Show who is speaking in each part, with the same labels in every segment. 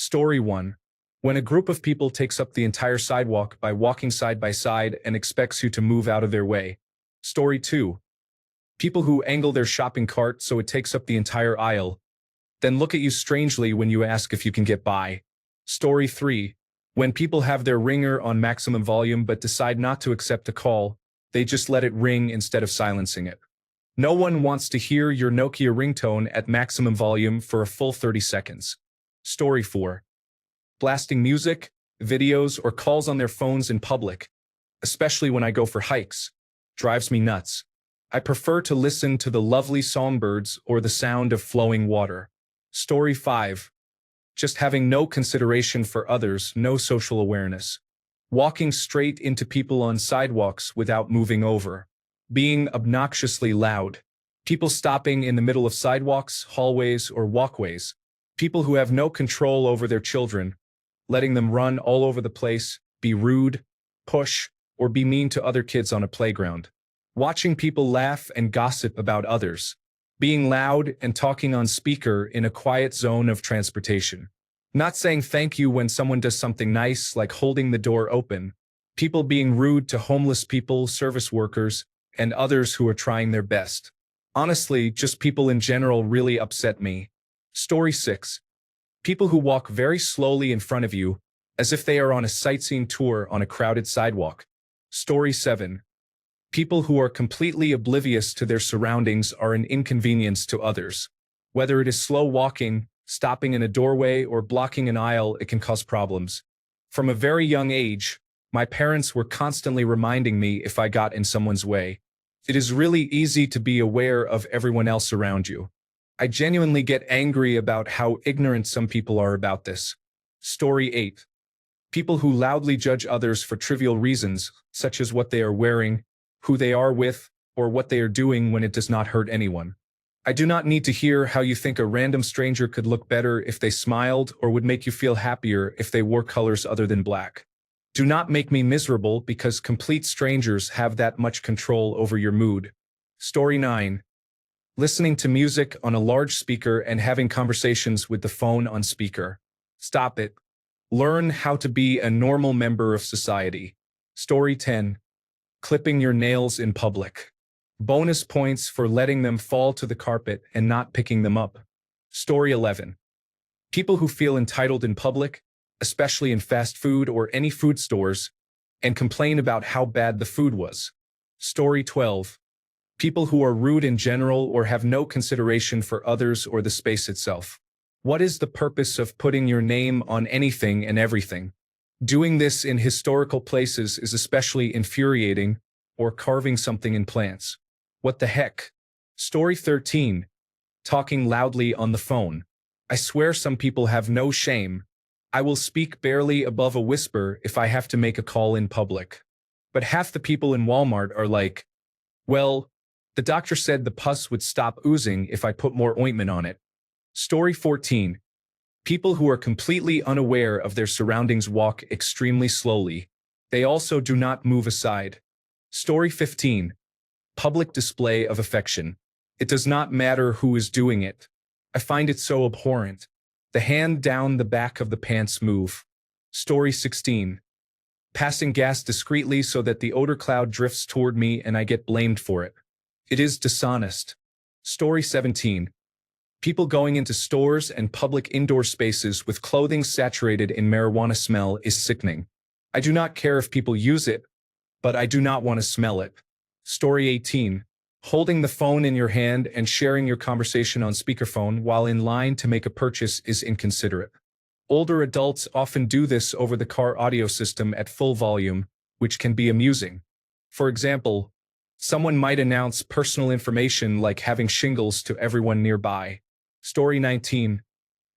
Speaker 1: Story 1. When a group of people takes up the entire sidewalk by walking side by side and expects you to move out of their way. Story 2. People who angle their shopping cart so it takes up the entire aisle, then look at you strangely when you ask if you can get by. Story 3. When people have their ringer on maximum volume but decide not to accept a call, they just let it ring instead of silencing it. No one wants to hear your Nokia ringtone at maximum volume for a full 30 seconds. Story 4. Blasting music, videos, or calls on their phones in public, especially when I go for hikes, drives me nuts. I prefer to listen to the lovely songbirds or the sound of flowing water. Story 5. Just having no consideration for others, no social awareness. Walking straight into people on sidewalks without moving over. Being obnoxiously loud. People stopping in the middle of sidewalks, hallways, or walkways. People who have no control over their children, letting them run all over the place, be rude, push, or be mean to other kids on a playground. Watching people laugh and gossip about others. Being loud and talking on speaker in a quiet zone of transportation. Not saying thank you when someone does something nice, like holding the door open. People being rude to homeless people, service workers, and others who are trying their best. Honestly, just people in general really upset me. Story 6. People who walk very slowly in front of you, as if they are on a sightseeing tour on a crowded sidewalk. Story 7. People who are completely oblivious to their surroundings are an inconvenience to others. Whether it is slow walking, stopping in a doorway, or blocking an aisle, it can cause problems. From a very young age, my parents were constantly reminding me if I got in someone's way. It is really easy to be aware of everyone else around you. I genuinely get angry about how ignorant some people are about this. Story 8. People who loudly judge others for trivial reasons, such as what they are wearing, who they are with, or what they are doing when it does not hurt anyone. I do not need to hear how you think a random stranger could look better if they smiled or would make you feel happier if they wore colors other than black. Do not make me miserable because complete strangers have that much control over your mood. Story 9. Listening to music on a large speaker and having conversations with the phone on speaker. Stop it. Learn how to be a normal member of society. Story 10. Clipping your nails in public. Bonus points for letting them fall to the carpet and not picking them up. Story 11. People who feel entitled in public, especially in fast food or any food stores, and complain about how bad the food was. Story 12. People who are rude in general or have no consideration for others or the space itself. What is the purpose of putting your name on anything and everything? Doing this in historical places is especially infuriating, or carving something in plants. What the heck? Story 13. Talking loudly on the phone. I swear some people have no shame. I will speak barely above a whisper if I have to make a call in public. But half the people in Walmart are like, well, the doctor said the pus would stop oozing if I put more ointment on it. Story 14. People who are completely unaware of their surroundings walk extremely slowly. They also do not move aside. Story 15. Public display of affection. It does not matter who is doing it. I find it so abhorrent. The hand down the back of the pants move. Story 16. Passing gas discreetly so that the odor cloud drifts toward me and I get blamed for it. It is dishonest. Story 17. People going into stores and public indoor spaces with clothing saturated in marijuana smell is sickening. I do not care if people use it, but I do not want to smell it. Story 18. Holding the phone in your hand and sharing your conversation on speakerphone while in line to make a purchase is inconsiderate. Older adults often do this over the car audio system at full volume, which can be amusing. For example, someone might announce personal information like having shingles to everyone nearby. Story 19.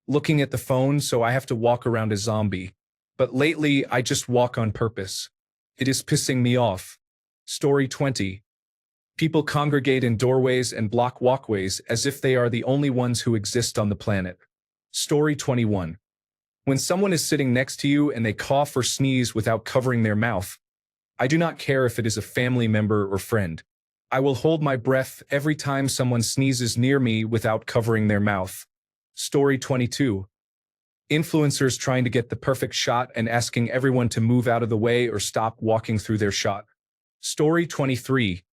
Speaker 1: Looking at the phone so I have to walk around a zombie. But lately, I just walk on purpose. It is pissing me off. Story 20. People congregate in doorways and block walkways as if they are the only ones who exist on the planet. Story 21. When someone is sitting next to you and they cough or sneeze without covering their mouth, I do not care if it is a family member or friend. I will hold my breath every time someone sneezes near me without covering their mouth. Story 22. Influencers trying to get the perfect shot and asking everyone to move out of the way or stop walking through their shot. Story 23.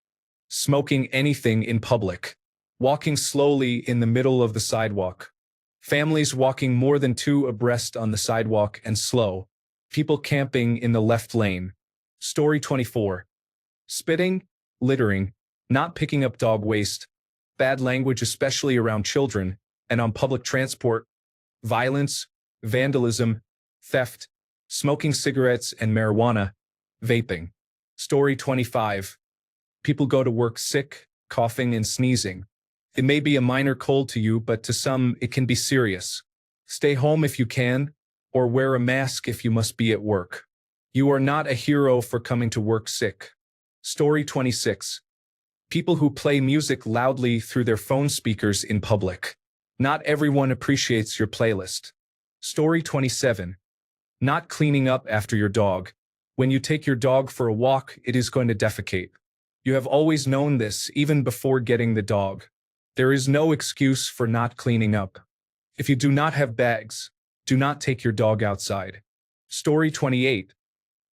Speaker 1: Smoking anything in public. Walking slowly in the middle of the sidewalk. Families walking more than two abreast on the sidewalk and slow. People camping in the left lane. Story 24. Spitting, littering, not picking up dog waste, bad language especially around children, and on public transport, violence, vandalism, theft, smoking cigarettes and marijuana, vaping. Story 25. People go to work sick, coughing and sneezing. It may be a minor cold to you, but to some it can be serious. Stay home if you can, or wear a mask if you must be at work. You are not a hero for coming to work sick. Story 26. People who play music loudly through their phone speakers in public. Not everyone appreciates your playlist. Story 27. Not cleaning up after your dog. When you take your dog for a walk, it is going to defecate. You have always known this even before getting the dog. There is no excuse for not cleaning up. If you do not have bags, do not take your dog outside. Story 28.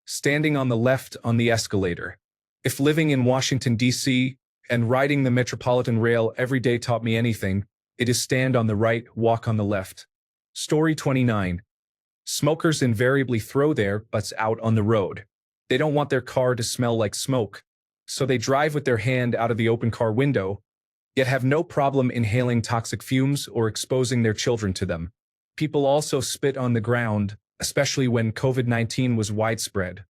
Speaker 1: Standing on the left on the escalator. If living in Washington, D.C., and riding the Metropolitan Rail every day taught me anything, it is stand on the right, walk on the left. Story 29. Smokers invariably throw their butts out on the road. They don't want their car to smell like smoke, so they drive with their hand out of the open car window, yet have no problem inhaling toxic fumes or exposing their children to them. People also spit on the ground, especially when COVID-19 was widespread.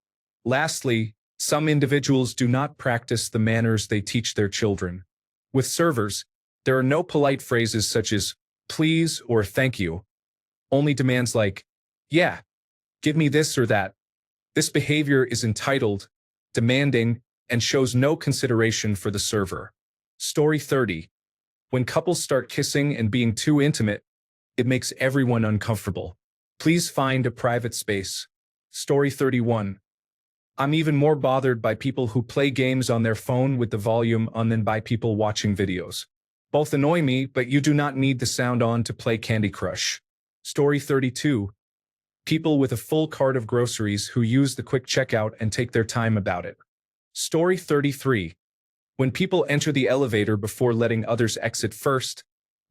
Speaker 1: Lastly, some individuals do not practice the manners they teach their children. With servers, there are no polite phrases such as please or thank you. Only demands like, yeah, give me this or that. This behavior is entitled, demanding, and shows no consideration for the server. Story 30. When couples start kissing and being too intimate, it makes everyone uncomfortable. Please find a private space. Story 31. I'm even more bothered by people who play games on their phone with the volume on than by people watching videos. Both annoy me, but you do not need the sound on to play Candy Crush. Story 32. People with a full cart of groceries who use the quick checkout and take their time about it. Story 33. When people enter the elevator before letting others exit first,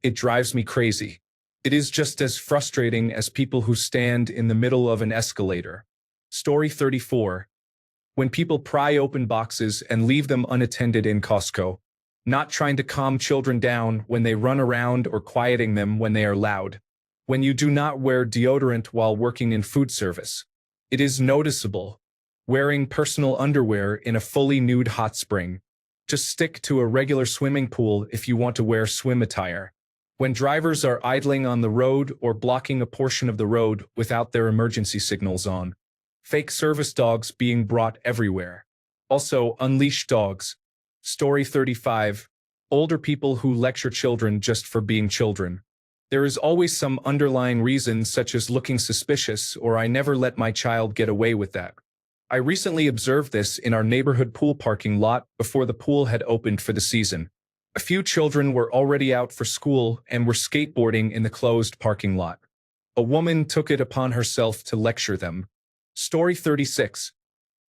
Speaker 1: it drives me crazy. It is just as frustrating as people who stand in the middle of an escalator. Story 34. When people pry open boxes and leave them unattended in Costco, not trying to calm children down when they run around or quieting them when they are loud. When you do not wear deodorant while working in food service. It is noticeable. Wearing personal underwear in a fully nude hot spring. Just stick to a regular swimming pool if you want to wear swim attire. When drivers are idling on the road or blocking a portion of the road without their emergency signals on. Fake service dogs being brought everywhere. Also, unleashed dogs. Story 35. Older people who lecture children just for being children. There is always some underlying reason such as looking suspicious or I never let my child get away with that. I recently observed this in our neighborhood pool parking lot before the pool had opened for the season. A few children were already out for school and were skateboarding in the closed parking lot. A woman took it upon herself to lecture them. Story 36.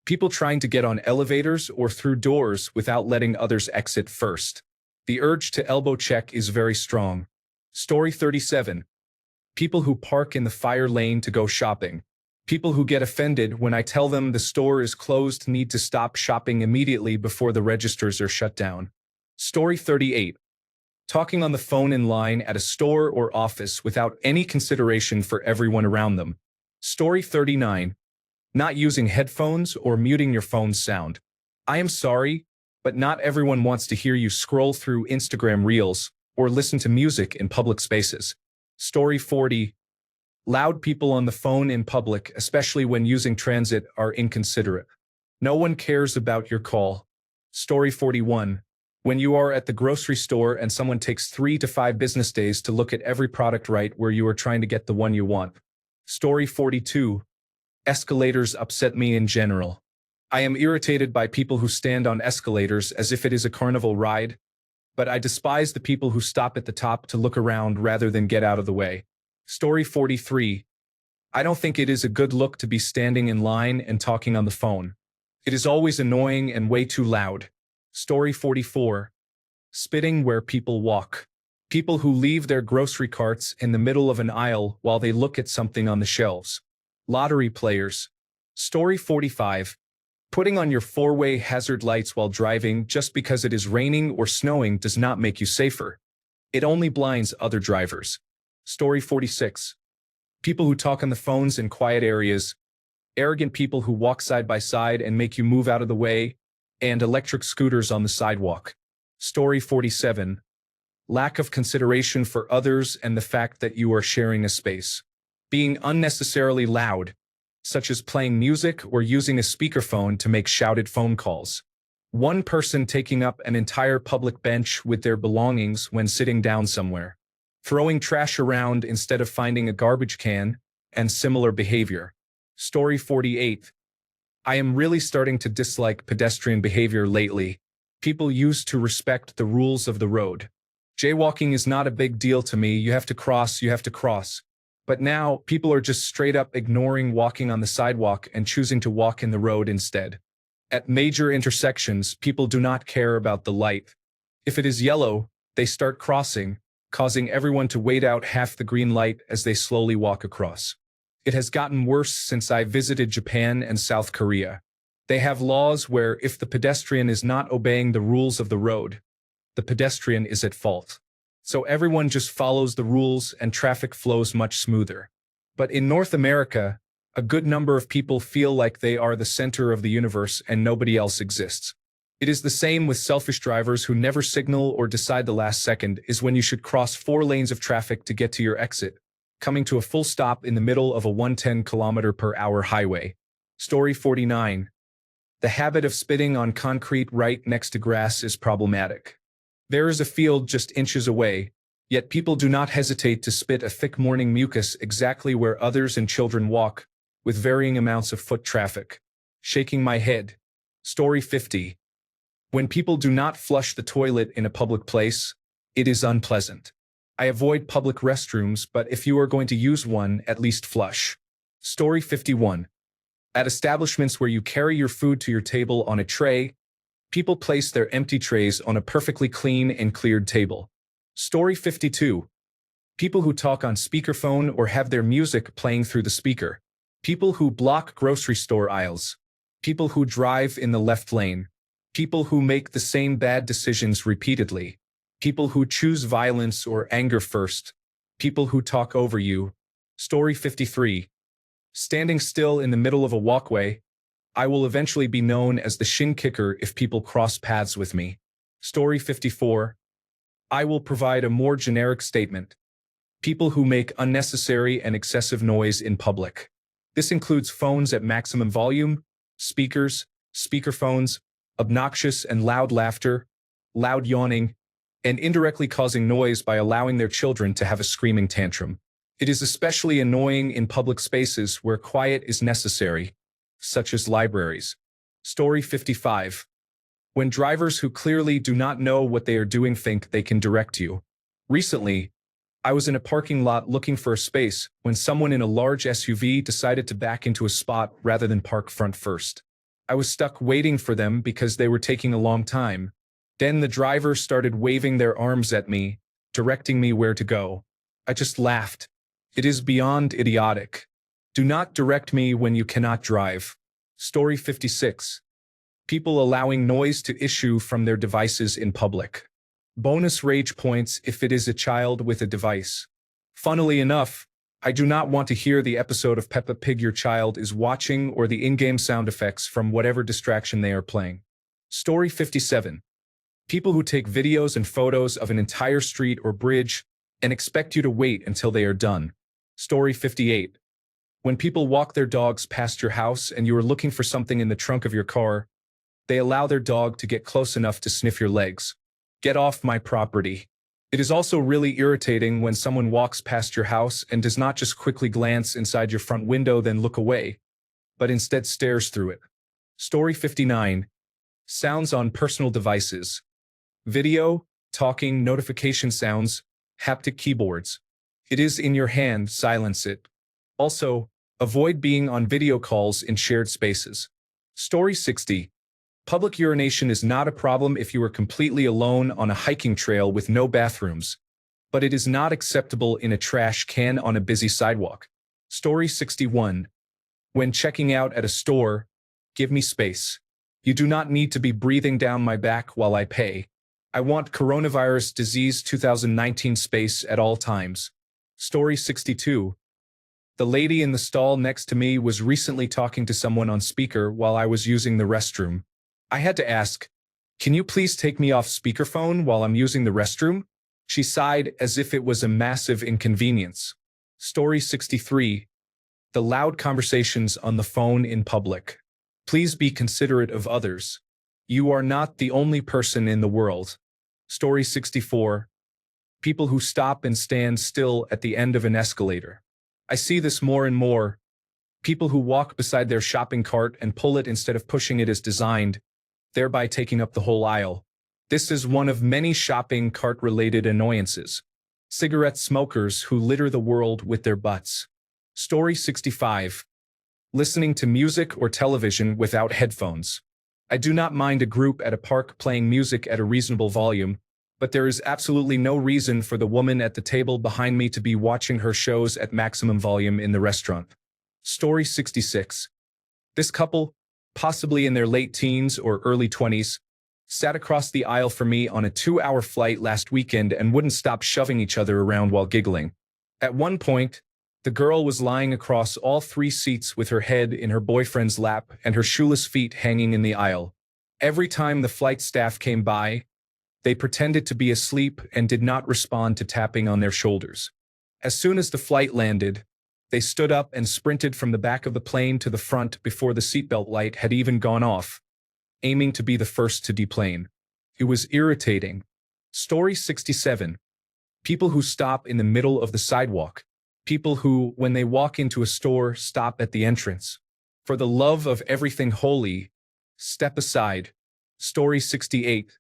Speaker 1: People trying to get on elevators or through doors without letting others exit first. The urge to elbow check is very strong. Story 37. People who park in the fire lane to go shopping. People who get offended when I tell them the store is closed need to stop shopping immediately before the registers are shut down. Story 38. Talking on the phone in line at a store or office without any consideration for everyone around them. Story 39. Not using headphones or muting your phone's sound. I am sorry, but not everyone wants to hear you scroll through Instagram Reels or listen to music in public spaces. Story 40. Loud people on the phone in public, especially when using transit, are inconsiderate. No one cares about your call. Story 41. When you are at the grocery store and someone takes 3 to 5 business days to look at every product right where you are trying to get the one you want. Story 42. Escalators upset me in general. I am irritated by people who stand on escalators as if it is a carnival ride, but I despise the people who stop at the top to look around rather than get out of the way. Story 43. I don't think it is a good look to be standing in line and talking on the phone. It is always annoying and way too loud. Story 44. Spitting where people walk. People who leave their grocery carts in the middle of an aisle while they look at something on the shelves. Lottery players. Story 45. Putting on your four-way hazard lights while driving just because it is raining or snowing does not make you safer. It only blinds other drivers. Story 46. People who talk on the phones in quiet areas. Arrogant people who walk side by side and make you move out of the way. And electric scooters on the sidewalk. Story 47. Lack of consideration for others and the fact that you are sharing a space. Being unnecessarily loud, such as playing music or using a speakerphone to make shouted phone calls. One person taking up an entire public bench with their belongings when sitting down somewhere. Throwing trash around instead of finding a garbage can, and similar behavior. Story 48. I am really starting to dislike pedestrian behavior lately. People used to respect the rules of the road. Jaywalking is not a big deal to me. You have to cross. But now, people are just straight up ignoring walking on the sidewalk and choosing to walk in the road instead. At major intersections, people do not care about the light. If it is yellow, they start crossing, causing everyone to wait out half the green light as they slowly walk across. It has gotten worse since I visited Japan and South Korea. They have laws where if the pedestrian is not obeying the rules of the road, the pedestrian is at fault. So everyone just follows the rules and traffic flows much smoother. But in North America, a good number of people feel like they are the center of the universe and nobody else exists. It is the same with selfish drivers who never signal or decide the last second is when you should cross 4 lanes of traffic to get to your exit, coming to a full stop in the middle of a 110-kilometer-per-hour highway. Story 49. The habit of spitting on concrete right next to grass is problematic. There is a field just inches away, yet people do not hesitate to spit a thick morning mucus exactly where others and children walk, with varying amounts of foot traffic. Shaking my head. Story 50. When people do not flush the toilet in a public place, it is unpleasant. I avoid public restrooms, but if you are going to use one, at least flush. Story 51. At establishments where you carry your food to your table on a tray, people place their empty trays on a perfectly clean and cleared table. Story 52. People who talk on speakerphone or have their music playing through the speaker. People who block grocery store aisles. People who drive in the left lane. People who make the same bad decisions repeatedly. People who choose violence or anger first. People who talk over you. Story 53. Standing still in the middle of a walkway, I will eventually be known as the shin kicker if people cross paths with me. Story 54. I will provide a more generic statement. People who make unnecessary and excessive noise in public. This includes phones at maximum volume, speakers, speakerphones, obnoxious and loud laughter, loud yawning, and indirectly causing noise by allowing their children to have a screaming tantrum. It is especially annoying in public spaces where quiet is necessary, such as libraries. Story 55. When drivers who clearly do not know what they are doing think they can direct you. Recently, I was in a parking lot looking for a space when someone in a large SUV decided to back into a spot rather than park front first. I was stuck waiting for them because they were taking a long time. Then the driver started waving their arms at me, directing me where to go. I just laughed. It is beyond idiotic. Do not direct me when you cannot drive. Story 56. People allowing noise to issue from their devices in public. Bonus rage points if it is a child with a device. Funnily enough, I do not want to hear the episode of Peppa Pig your child is watching or the in-game sound effects from whatever distraction they are playing. Story 57. People who take videos and photos of an entire street or bridge and expect you to wait until they are done. Story 58. When people walk their dogs past your house and you are looking for something in the trunk of your car, they allow their dog to get close enough to sniff your legs. Get off my property. It is also really irritating when someone walks past your house and does not just quickly glance inside your front window then look away, but instead stares through it. Story 59. Sounds on personal devices. Video, talking, notification sounds, haptic keyboards. It is in your hand, silence it. Also, Avoid being on video calls in shared spaces. Story 60. Public urination is not a problem if you are completely alone on a hiking trail with no bathrooms, but it is not acceptable in a trash can on a busy sidewalk. Story 61. When checking out at a store, give me space. You do not need to be breathing down my back while I pay. I want coronavirus disease 2019 space at all times. Story 62. The lady in the stall next to me was recently talking to someone on speaker while I was using the restroom. I had to ask, "Can you please take me off speakerphone while I'm using the restroom?" She sighed as if it was a massive inconvenience. Story 63. The loud conversations on the phone in public. Please be considerate of others. You are not the only person in the world. Story 64. People who stop and stand still at the end of an escalator. I see this more and more. People who walk beside their shopping cart and pull it instead of pushing it as designed, thereby taking up the whole aisle. This is one of many shopping cart-related annoyances. Cigarette smokers who litter the world with their butts. Story 65. Listening to music or television without headphones. I do not mind a group at a park playing music at a reasonable volume, but there is absolutely no reason for the woman at the table behind me to be watching her shows at maximum volume in the restaurant. Story 66. This couple, possibly in their late teens or early 20s, sat across the aisle from me on a 2-hour flight last weekend and wouldn't stop shoving each other around while giggling. At one point, the girl was lying across all 3 seats with her head in her boyfriend's lap and her shoeless feet hanging in the aisle. Every time the flight staff came by, they pretended to be asleep and did not respond to tapping on their shoulders. As soon as the flight landed, they stood up and sprinted from the back of the plane to the front before the seatbelt light had even gone off, aiming to be the first to deplane. It was irritating. Story 67. People who stop in the middle of the sidewalk. People who, when they walk into a store, stop at the entrance. For the love of everything holy, step aside. Story 68.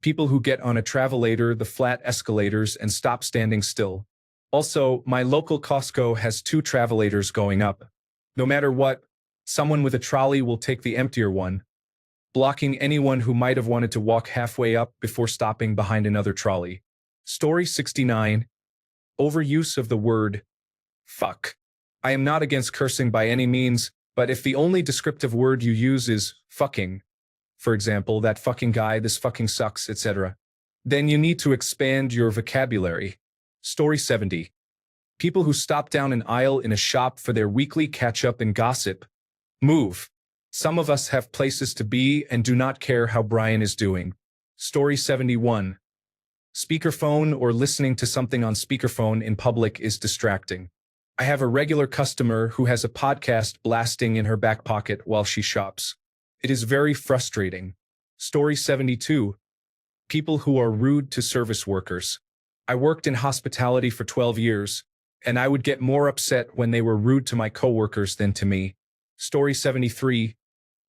Speaker 1: People who get on a travelator, the flat escalators, and stop standing still. Also, my local Costco has 2 travelators going up. No matter what, someone with a trolley will take the emptier one, blocking anyone who might have wanted to walk halfway up before stopping behind another trolley. Story 69. Overuse of the word fuck. I am not against cursing by any means, but if the only descriptive word you use is fucking, for example, that fucking guy, this fucking sucks, etc., then you need to expand your vocabulary. Story 70. People who stop down an aisle in a shop for their weekly catch-up and gossip. Move. Some of us have places to be and do not care how Brian is doing. Story 71. Speakerphone or listening to something on speakerphone in public is distracting. I have a regular customer who has a podcast blasting in her back pocket while she shops. It is very frustrating. Story 72. People who are rude to service workers. I worked in hospitality for 12 years, and I would get more upset when they were rude to my coworkers than to me. Story 73.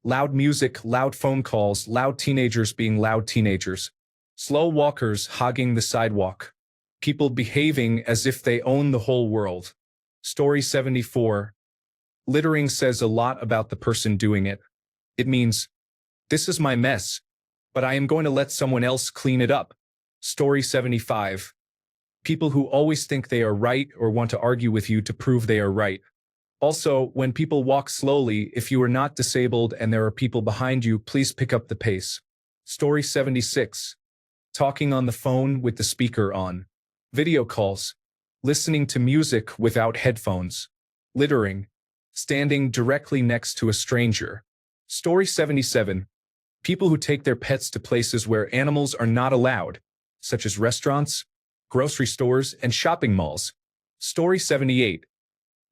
Speaker 1: Loud music, loud phone calls, loud teenagers being loud teenagers. Slow walkers hogging the sidewalk. People behaving as if they own the whole world. Story 74. Littering says a lot about the person doing it. It means, this is my mess, but I am going to let someone else clean it up. Story 75. People who always think they are right or want to argue with you to prove they are right. Also, when people walk slowly, if you are not disabled and there are people behind you, please pick up the pace. Story 76. Talking on the phone with the speaker on. Video calls. Listening to music without headphones. Littering. Standing directly next to a stranger. Story 77. People who take their pets to places where animals are not allowed, such as restaurants, grocery stores, and shopping malls. Story 78.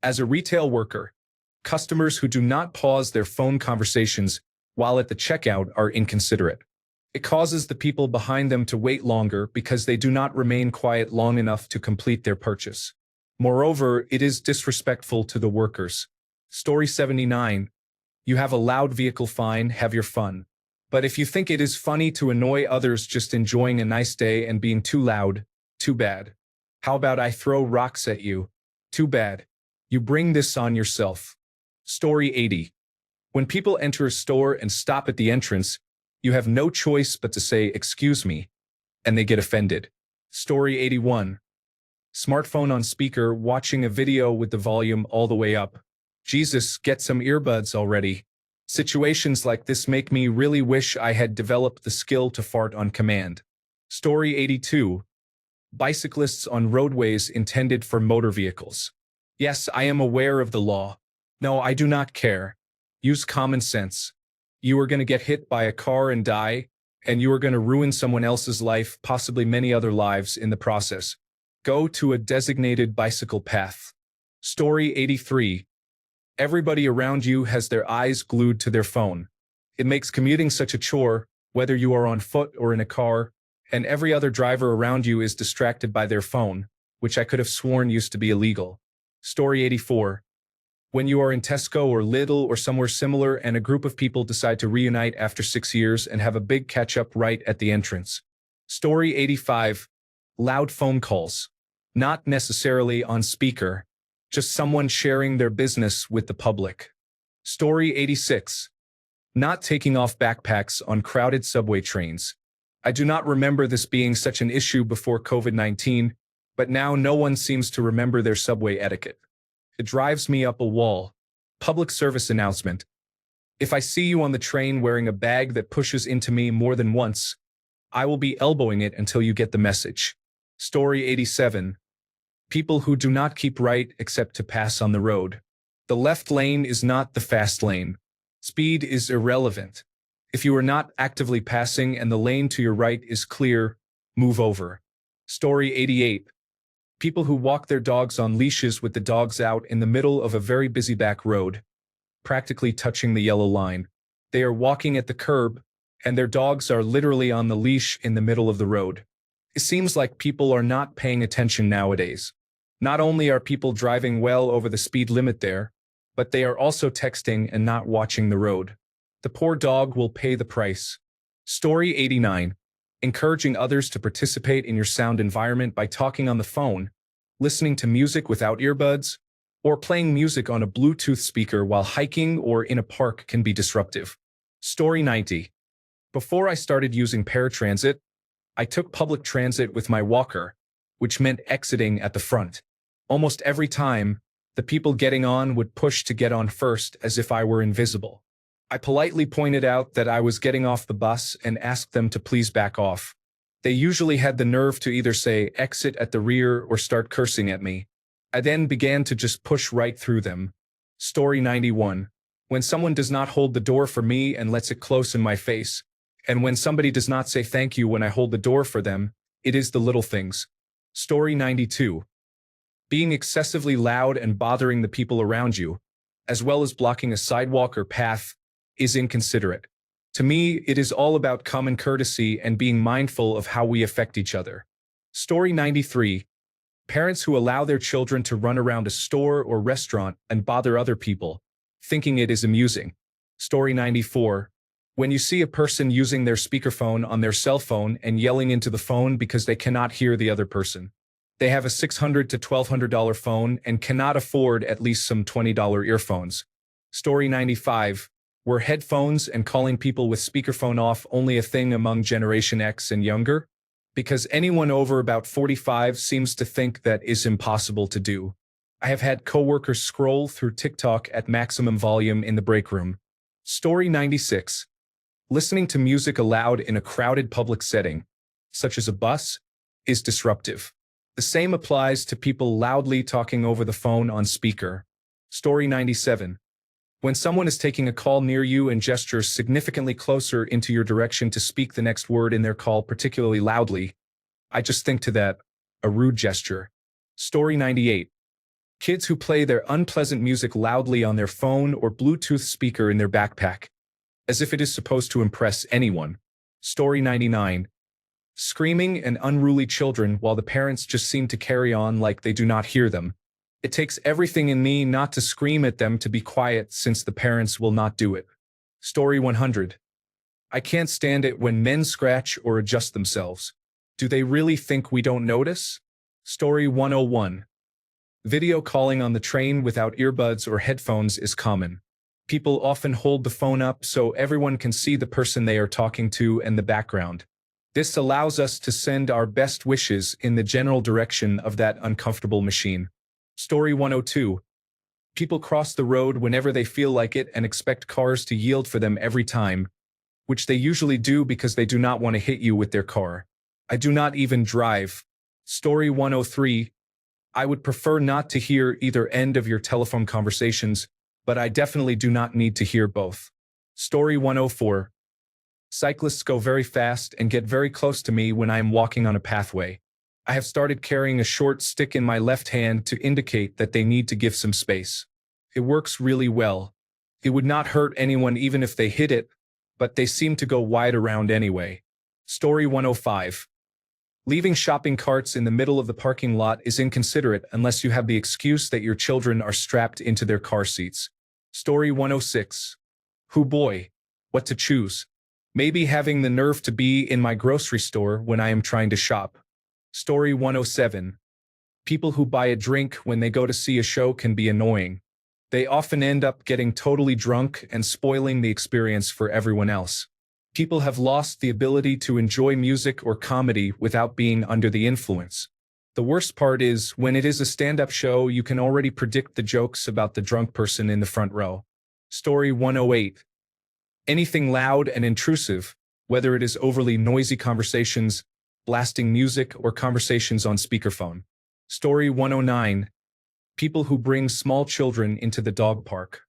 Speaker 1: As a retail worker, customers who do not pause their phone conversations while at the checkout are inconsiderate. It causes the people behind them to wait longer because they do not remain quiet long enough to complete their purchase. Moreover, it is disrespectful to the workers. Story 79. You have a loud vehicle, fine, have your fun. But if you think it is funny to annoy others just enjoying a nice day and being too loud, too bad. How about I throw rocks at you? Too bad. You bring this on yourself. Story 80. When people enter a store and stop at the entrance, you have no choice but to say, "Excuse me," and they get offended. Story 81. Smartphone on speaker, watching a video with the volume all the way up. Jesus, get some earbuds already. Situations like this make me really wish I had developed the skill to fart on command. Story 82. Bicyclists on roadways intended for motor vehicles. Yes, I am aware of the law. No, I do not care. Use common sense. You are going to get hit by a car and die, and you are going to ruin someone else's life, possibly many other lives in the process. Go to a designated bicycle path. Story 83. Everybody around you has their eyes glued to their phone. It makes commuting such a chore, whether you are on foot or in a car, and every other driver around you is distracted by their phone, which I could have sworn used to be illegal. Story 84. When you are in Tesco or Lidl or somewhere similar and a group of people decide to reunite after 6 years and have a big catch-up right at the entrance. Story 85. Loud phone calls. Not necessarily on speaker, just someone sharing their business with the public. Story 86. Not taking off backpacks on crowded subway trains. I do not remember this being such an issue before COVID-19, but now no one seems to remember their subway etiquette. It drives me up a wall. Public service announcement. If I see you on the train wearing a bag that pushes into me more than once, I will be elbowing it until you get the message. Story 87. People who do not keep right except to pass on the road. The left lane is not the fast lane. Speed is irrelevant. If you are not actively passing and the lane to your right is clear, move over. Story 88. People who walk their dogs on leashes with the dogs out in the middle of a very busy back road, practically touching the yellow line. They are walking at the curb, and their dogs are literally on the leash in the middle of the road. It seems like people are not paying attention nowadays. Not only are people driving well over the speed limit there, but they are also texting and not watching the road. The poor dog will pay the price. Story 89. Encouraging others to participate in your sound environment by talking on the phone, listening to music without earbuds, or playing music on a Bluetooth speaker while hiking or in a park can be disruptive. Story 90. Before I started using paratransit, I took public transit with my walker, which meant exiting at the front. Almost every time, the people getting on would push to get on first as if I were invisible. I politely pointed out that I was getting off the bus and asked them to please back off. They usually had the nerve to either say exit at the rear or start cursing at me. I then began to just push right through them. Story 91. When someone does not hold the door for me and lets it close in my face, and when somebody does not say thank you when I hold the door for them, it is the little things. Story 92. Being excessively loud and bothering the people around you, as well as blocking a sidewalk or path, is inconsiderate. To me, it is all about common courtesy and being mindful of how we affect each other. Story 93. Parents who allow their children to run around a store or restaurant and bother other people, thinking it is amusing. Story 94. When you see a person using their speakerphone on their cell phone and yelling into the phone because they cannot hear the other person. They have a $600 to $1,200 phone and cannot afford at least some $20 earphones. Story 95. Were headphones and calling people with speakerphone off only a thing among Generation X and younger? Because anyone over about 45 seems to think that is impossible to do. I have had coworkers scroll through TikTok at maximum volume in the break room. Story 96. Listening to music aloud in a crowded public setting, such as a bus, is disruptive. The same applies to people loudly talking over the phone on speaker. Story 97. When someone is taking a call near you and gestures significantly closer into your direction to speak the next word in their call particularly loudly, I just think to that, a rude gesture. Story 98. Kids who play their unpleasant music loudly on their phone or Bluetooth speaker in their backpack, as if it is supposed to impress anyone. Story 99. Screaming and unruly children while the parents just seem to carry on like they do not hear them. It takes everything in me not to scream at them to be quiet since the parents will not do it. Story 100. I can't stand it when men scratch or adjust themselves. Do they really think we don't notice? Story 101. Video calling on the train without earbuds or headphones is common. People often hold the phone up so everyone can see the person they are talking to and the background. This allows us to send our best wishes in the general direction of that uncomfortable machine. Story 102. People cross the road whenever they feel like it and expect cars to yield for them every time, which they usually do because they do not want to hit you with their car. I do not even drive. Story 103. I would prefer not to hear either end of your telephone conversations, but I definitely do not need to hear both. Story 104. Cyclists go very fast and get very close to me when I am walking on a pathway. I have started carrying a short stick in my left hand to indicate that they need to give some space. It works really well. It would not hurt anyone even if they hit it, but they seem to go wide around anyway. Story 105. Leaving shopping carts in the middle of the parking lot is inconsiderate unless you have the excuse that your children are strapped into their car seats. Story 106. Hoo boy, what to choose? Maybe having the nerve to be in my grocery store when I am trying to shop. Story 107. People who buy a drink when they go to see a show can be annoying. They often end up getting totally drunk and spoiling the experience for everyone else. People have lost the ability to enjoy music or comedy without being under the influence. The worst part is, when it is a stand-up show, you can already predict the jokes about the drunk person in the front row. Story 108. Anything loud and intrusive, whether it is overly noisy conversations, blasting music, or conversations on speakerphone. Story 109. People who bring small children into the dog park.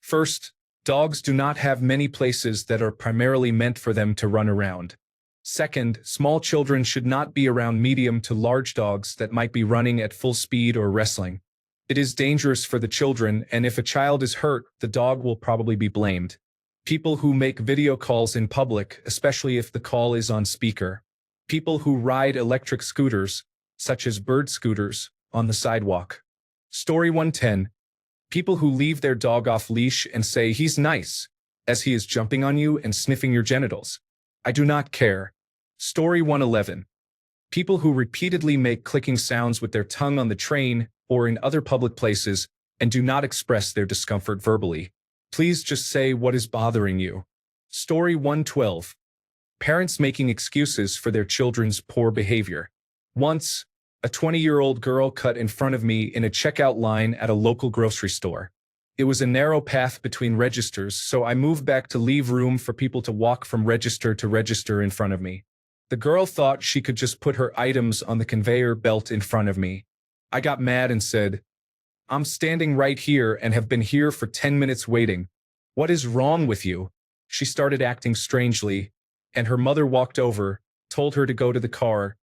Speaker 1: First, dogs do not have many places that are primarily meant for them to run around. Second, small children should not be around medium to large dogs that might be running at full speed or wrestling. It is dangerous for the children, and if a child is hurt, the dog will probably be blamed. People who make video calls in public, especially if the call is on speaker. People who ride electric scooters, such as bird scooters, on the sidewalk. Story 110. People who leave their dog off leash and say he's nice, as he is jumping on you and sniffing your genitals. I do not care. Story 111. People who repeatedly make clicking sounds with their tongue on the train or in other public places and do not express their discomfort verbally. Please just say what is bothering you. Story 112. Parents making excuses for their children's poor behavior. Once, a 20-year-old girl cut in front of me in a checkout line at a local grocery store. It was a narrow path between registers, so I moved back to leave room for people to walk from register to register in front of me. The girl thought she could just put her items on the conveyor belt in front of me. I got mad and said, "I'm standing right here and have been here for 10 minutes waiting. What is wrong with you?" She started acting strangely, and her mother walked over, told her to go to the car,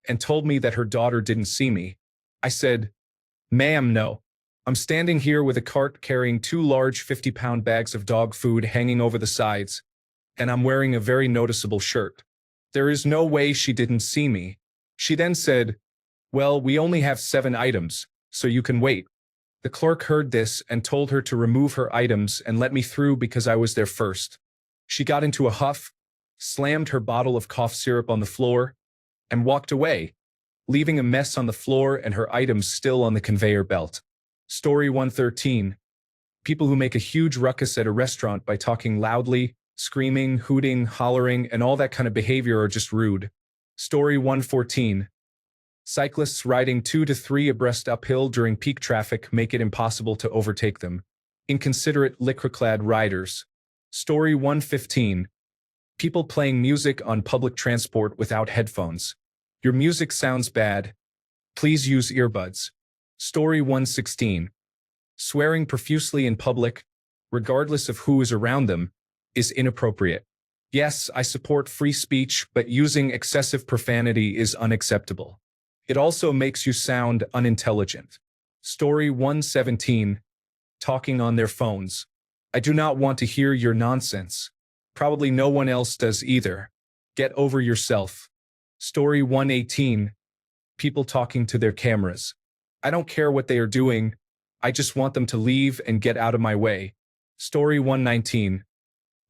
Speaker 1: and told me that her daughter didn't see me. I said, "Ma'am, no. I'm standing here with a cart carrying 2 large 50-pound bags of dog food hanging over the sides, and I'm wearing a very noticeable shirt. There is no way she didn't see me." She then said, "Well, we only have 7 items, so you can wait." The clerk heard this and told her to remove her items and let me through because I was there first. She got into a huff, slammed her bottle of cough syrup on the floor, and walked away, leaving a mess on the floor and her items still on the conveyor belt. Story 113. People who make a huge ruckus at a restaurant by talking loudly, screaming, hooting, hollering, and all that kind of behavior are just rude. Story 114. Cyclists riding 2 to 3 abreast uphill during peak traffic make it impossible to overtake them. Inconsiderate lycra-clad riders. Story 115. People playing music on public transport without headphones. Your music sounds bad. Please use earbuds. Story 116. Swearing profusely in public, regardless of who is around them, is inappropriate. Yes, I support free speech, but using excessive profanity is unacceptable. It also makes you sound unintelligent. Story 117. Talking on their phones. I do not want to hear your nonsense. Probably no one else does either. Get over yourself. Story 118. People talking to their cameras. I don't care what they are doing. I just want them to leave and get out of my way. Story 119.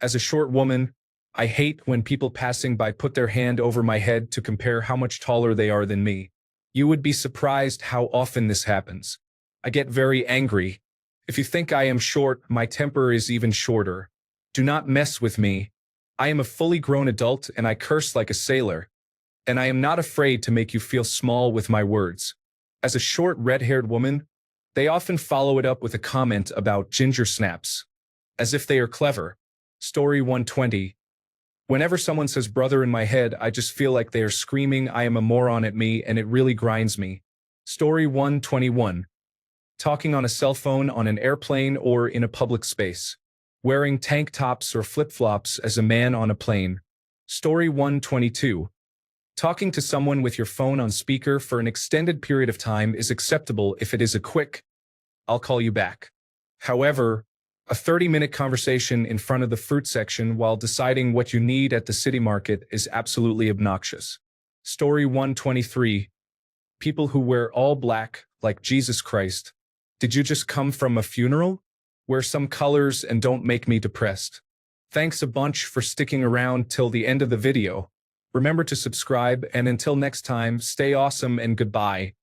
Speaker 1: As a short woman, I hate when people passing by put their hand over my head to compare how much taller they are than me. You would be surprised how often this happens. I get very angry. If you think I am short, my temper is even shorter. Do not mess with me. I am a fully grown adult and I curse like a sailor. And I am not afraid to make you feel small with my words. As a short red-haired woman, they often follow it up with a comment about ginger snaps, as if they are clever. Story 120. Whenever someone says brother in my head, I just feel like they are screaming I am a moron at me and it really grinds me. Story 121. Talking on a cell phone on an airplane or in a public space. Wearing tank tops or flip-flops as a man on a plane. Story 122. Talking to someone with your phone on speaker for an extended period of time is acceptable if it is a quick, I'll call you back. However, a 30-minute conversation in front of the fruit section while deciding what you need at the city market is absolutely obnoxious. Story 123. People who wear all black, like Jesus Christ. Did you just come from a funeral? Wear some colors and don't make me depressed. Thanks a bunch for sticking around till the end of the video. Remember to subscribe, and until next time, stay awesome and goodbye.